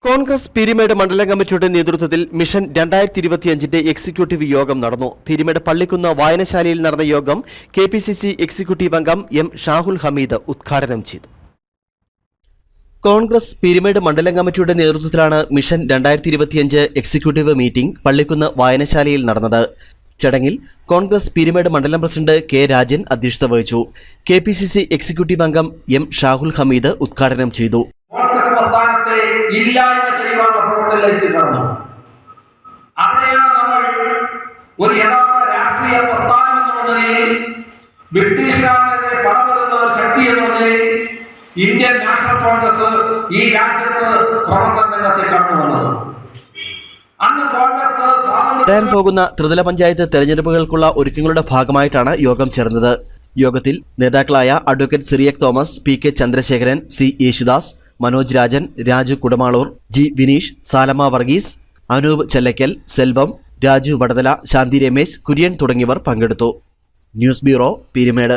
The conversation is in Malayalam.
കോൺഗ്രസ് പീരിമേട് മണ്ഡലം കമ്മിറ്റിയുടെ നേതൃത്വത്തിൽ മിഷൻ 2025 എക്സിക്യൂട്ടീവ് യോഗം നടന്നു. പീരിമേട് പള്ളിക്കുന്ന് വായനശാലയിൽ നടന്ന യോഗം KPCC എക്സിക്യൂട്ടീവ് അംഗം M. ഷാഹുൽ ഹമീദ് ഉദ്ഘാടനം ചെയ്തു. കോൺഗ്രസ് പീരിമേട് മണ്ഡലം കമ്മിറ്റിയുടെ നേതൃത്വത്തിലാണ് മിഷൻ 2025 എക്സിക്യൂട്ടീവ് മീറ്റിംഗ് പള്ളിക്കുന്ന് വായനശാലയിൽ നടന്നത്. ചടങ്ങിൽ കോൺഗ്രസ് പീരിമേട് മണ്ഡലം പ്രസിഡന്റ് K. രാജൻ അധ്യക്ഷത വഹിച്ചു. KPCC എക്സിക്യൂട്ടീവ് അംഗം M. ഷാഹുൽ ഹമീദ് ഉദ്ഘാടനം ചെയ്തു. ഇല്ലായ്മ ചെയ്യുവാനുള്ള പ്രവർത്തനത്തിലേക്ക് കടന്നു. അവിടെയാണ് നമ്മൾ ഒരു യഥാർത്ഥ രാഷ്ട്രീയ പ്രസ്ഥാനം എന്ന നിലയിൽ ബ്രിട്ടീഷുകാരനെതിരെ പടപെടുന്ന ഒരു ശക്തി എന്ന നിലയിൽ ഇന്ത്യൻ നാഷണൽ കോൺഗ്രസ് ഈ രാജ്യത്ത് പ്രവർത്തന രംഗത്തേക്ക് കടന്നു വന്നത്. അന്ന് കോൺഗ്രസ് വരാൻ പോകുന്ന ത്രിതല പഞ്ചായത്ത് തെരഞ്ഞെടുപ്പുകൾക്കുള്ള ഒരുക്കങ്ങളുടെ ഭാഗമായിട്ടാണ് യോഗം ചേർന്നത്. യോഗത്തിൽ നേതാക്കളായ advocate Cyriac Thomas, P. K. Chandrasekharan, C. Yesudas, Manoj Rajan, Raju Kudamaloor, G. Vineesh, Salama Varghese, Anoop Chellakkal, Selvam, Raju Vadathala, Shanti Ramesh, Kurian തുടങ്ങിയവർ പങ്കെടുത്തു. News bureau, Peermade.